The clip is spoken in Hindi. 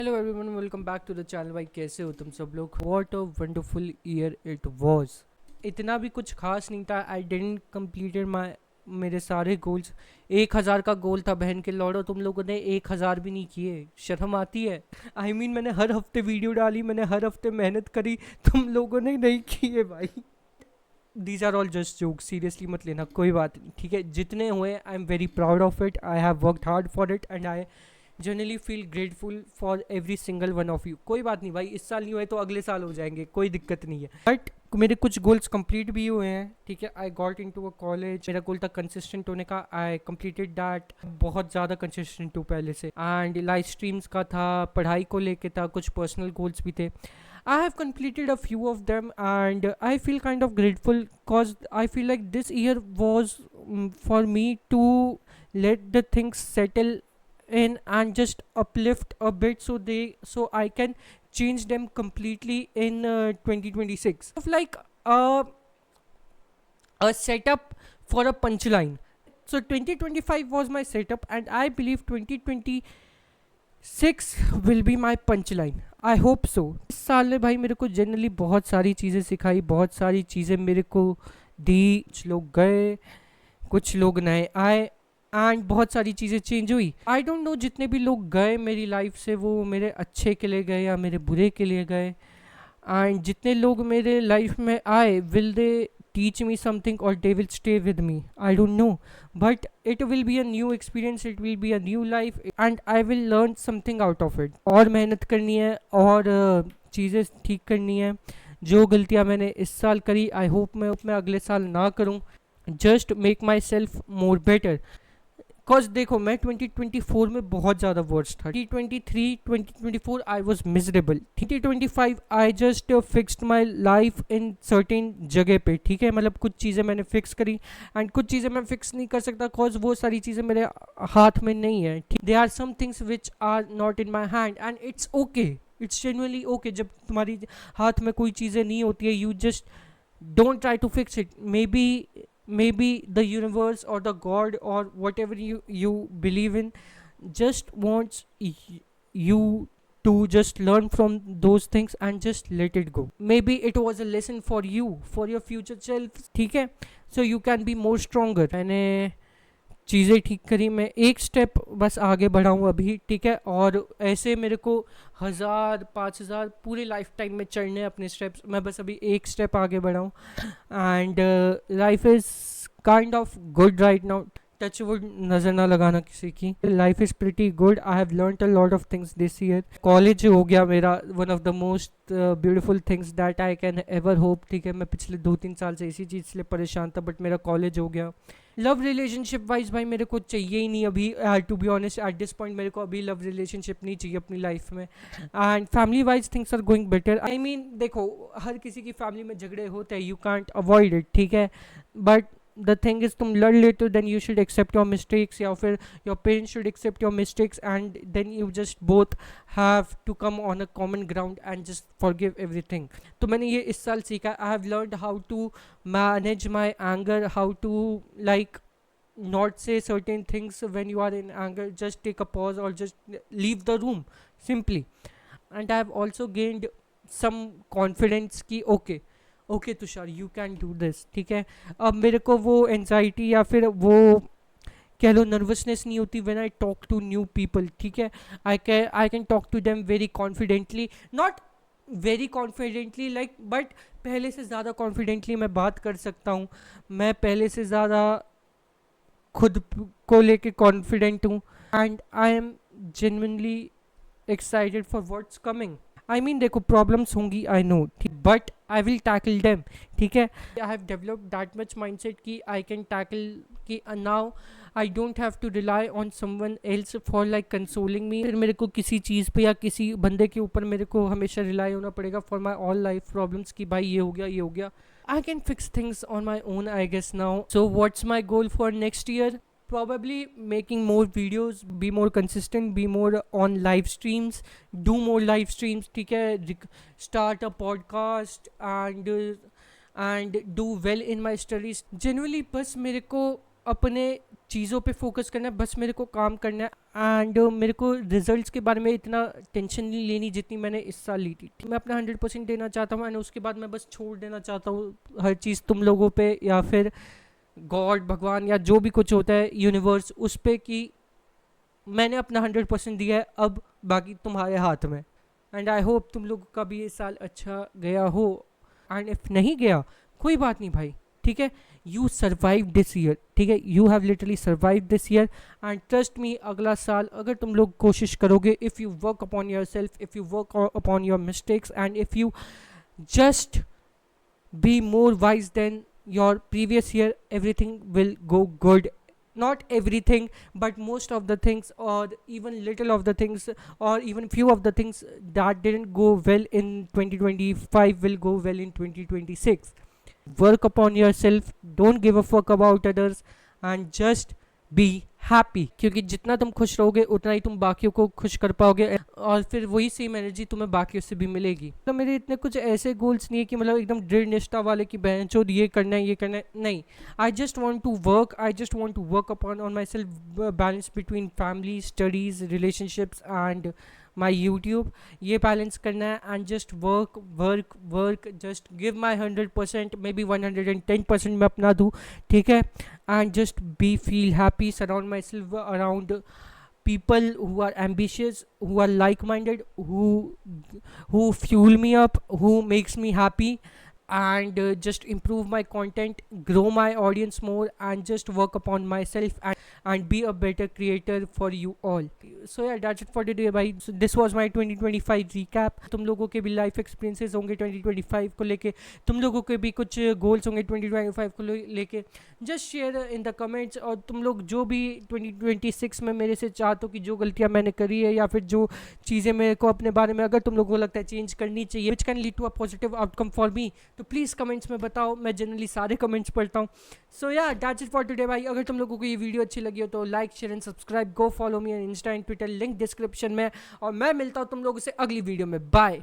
Hello everyone, welcome back to the channel. भाई कैसे हो तुम सब लोग? What a wonderful year it was. इतना भी कुछ खास नहीं था। आई डिडंट कंप्लीटेड माय मेरे सारे गोल्स। 1,000 का गोल था, बहन के लौड़ो तुम लोगों ने 1,000 भी नहीं किए। शर्म आती है? मैंने हर हफ्ते वीडियो डाली, मैंने हर हफ्ते मेहनत करी, तुम लोगों ने नहीं किए भाई। These are all just joke, seriously मत लेना, कोई बात नहीं, ठीक है? जितने हुए I am very proud of it. I have worked hard for it and I generally feel grateful for every single one of you. कोई बात नहीं भाई, इस साल नहीं हुए तो अगले साल हो जाएंगे, कोई दिक्कत नहीं है। बट मेरे कुछ गोल्स कंप्लीट भी हुए हैं, ठीक है? I got into a college. मेरा गोल था कंसिस्टेंट होने का, आई कंप्लीटेड दैट। बहुत ज़्यादा कंसिस्टेंट हूँ पहले से। एंड लाइव स्ट्रीम्स का था, पढ़ाई को लेके था, कुछ पर्सनल गोल्स भी थे। I have completed a few of them and I feel kind of grateful because I feel like this year was for me to let the things settle in and just uplift a bit so I can change them completely in 2026 of like uh, a setup for a punchline. So 2025 was my setup and I believe 2026 will be my punchline. I hope so. इस साल ने भाई मेरे को जनरली बहुत सारी चीज़ें सिखाई, बहुत सारी चीज़ें मेरे को दी। कुछ लोग गए, कुछ लोग नए आए एंड बहुत सारी चीज़ें चेंज हुई। आई डोंट नो जितने भी लोग गए मेरी लाइफ से वो मेरे अच्छे के लिए गए या मेरे बुरे के लिए गए। एंड जितने लोग मेरे लाइफ में आए, will they teach me something or they will stay with me, I don't know, but it will be a new experience, it will be a new life and I will learn something out of it। और मेहनत करनी है और चीज़ें ठीक करनी है। जो गलतियाँ मैंने इस साल करी, आई होप मैं अगले साल ना करूँ। Just make my self more better. Because देखो, मैं 2024 में बहुत ज़्यादा वर्स्ट था। 2023 2024 I was miserable. 2025 I just fixed my life in certain जगह पे, ठीक है? मतलब कुछ चीज़ें मैंने फिक्स करी एंड कुछ चीज़ें मैं फिक्स नहीं कर सकता बिकॉज वो सारी चीज़ें मेरे हाथ में नहीं है। They are some things which are not in my hand and it's okay, it's genuinely okay. जब तुम्हारी हाथ में कोई चीज़ें नहीं होती है, you just don't try to fix it. Maybe the universe or the god or whatever you believe in just wants you to just learn from those things and just let it go. Maybe it was a lesson for you, for your future self, ठीक है? So you can be more stronger। मैंने चीज़ें ठीक करी, मैं एक स्टेप बस आगे बढ़ा हूँ अभी, ठीक है? और ऐसे मेरे को 1,000 5,000 पूरे लाइफ टाइम में चढ़ने हैं अपने स्टेप्स। मैं बस अभी एक स्टेप आगे बढ़ा हूँ and life is kind of good right now. Touch wood, नज़र ना लगाना किसी की। Life is pretty good. I have learned a lot of things this year. College हो गया मेरा one of the most beautiful things that I can ever hope, ठीक है? मैं पिछले 2-3 साल से इसी चीज़ से लिए परेशान था, बट मेरा कॉलेज हो गया। लव रिलेशनशिप वाइज भाई मेरे को चाहिए ही नहीं अभी, to be honest at this point मेरे को अभी लव रिलेशनशिप नहीं चाहिए अपनी लाइफ में। And family wise things are going better. देखो, हर किसी की फैमिली में झगड़े होते हैं, यू कांट अवॉइड इट, ठीक है? बट द थिंग इज, तुम लड़ लेते हो, then you should accept your mistakes, या फिर your parents should accept your mistakes and then you just both have to come on a common ground and just forgive everything. तो मैंने ये इस साल सीखा। I have learned how to manage my anger, how to like not say certain things when you are in anger, just take a pause or just leave the room simply। And I have also gained some confidence कि okay Tushar, you can do this, ठीक है? अब मेरे को वो एनजाइटी या फिर वो कह लो नर्वसनेस नहीं होती when I talk to new people, ठीक है? I can talk to them very confidently, not very confidently like, but पहले से ज़्यादा कॉन्फिडेंटली मैं बात कर सकता हूँ। मैं पहले से ज़्यादा खुद को लेके कॉन्फिडेंट हूँ and I am genuinely excited for what's coming. देखो, प्रॉब्लम्स होंगी, I know, but I will tackle them, ठीक है? I have developed that much mindset कि आई कैन टैकल, कि now I don't have to rely on someone else for like consoling me. फिर मेरे को किसी चीज़ पे या किसी बंदे के ऊपर मेरे को हमेशा रिलाई होना पड़ेगा for my all life problems, कि भाई ये हो गया, ये हो गया। I can fix things on my own, I guess now. So what's my goal for next year? Probably making more videos, be more consistent, be more on live streams, do more live streams, ठीक है? Start a podcast and do well in my studies। Genuinely बस मेरे को अपने चीज़ों पे फोकस करना है, बस मेरे को काम करना है। एंड मेरे को रिजल्ट्स के बारे में इतना टेंशन नहीं लेनी जितनी मैंने इस साल ली थी। मैं अपना 100% देना चाहता हूँ एंड उसके बाद मैं बस छोड़ देना चाहता हूँ हर चीज़ तुम लोगों पे या फिर गॉड भगवान या जो भी कुछ होता है यूनिवर्स उस पे कि मैंने अपना 100% दिया है, अब बाकी तुम्हारे हाथ में। एंड आई होप तुम लोगों का भी ये साल अच्छा गया हो। एंड इफ नहीं गया कोई बात नहीं भाई, ठीक है, यू सर्वाइव दिस ईयर, ठीक है, you have literally survive this year and trust me अगला साल अगर तुम लोग कोशिश करोगे, if you work upon your self, if you work upon your mistakes and if you just be more wise than your previous year, everything will go good. Not everything, but most of the things, or even little of the things, or even few of the things that didn't go well in 2025 will go well in 2026. Work upon yourself, don't give a fuck about others, and just be happy, क्योंकि जितना तुम खुश रहोगे उतना ही तुम बाकियों को खुश कर पाओगे और फिर वही सेम एनर्जी तुम्हें बाकियों से भी मिलेगी। तो मेरे इतने कुछ ऐसे गोल्स नहीं है कि मतलब एकदम दृढ़ निष्ठा वाले कि बहन चोद ये करना है ये करना है, नहीं। I just want to work, I just want to work upon on myself, balance between family, studies, relationships and my YouTube, ये बैलेंस करना है and just work work work, just give my 100%, maybe 110% मैं अपना दूँ, ठीक है, and just be feel happy, surround myself around people who are ambitious, who are like minded, who fuel me up, who makes me happy, and just improve my content, grow my audience more, and just work upon myself and be a better creator for you all. So yeah, that's it for today bhai. So this was my 2025 recap. तुम लोगों के भी लाइफ एक्सपीरियंसेस होंगे 2025 को लेके, तुम लोगों के भी कुछ गोल्स होंगे 2025 को लेके, just share in the comments. और तुम लोग जो भी 2026 में मेरे से चाहते हो कि जो गलतियां मैंने करी है या फिर जो चीज़ें मेरे को अपने बारे में अगर तुम लोगों को लगता है चेंज करनी चाहिए, which can lead to a positive outcome for me, तो प्लीज़ कमेंट्स में बताओ, मैं जनरली सारे कमेंट्स पढ़ता हूँ। सो या दैट्स इट फॉर टुडे भाई। अगर तुम लोगों को ये वीडियो अच्छी लगी हो तो like share and subscribe, go follow me on Insta and Twitter, link description में। और मैं मिलता हूँ तुम लोगों से अगली वीडियो में, बाय।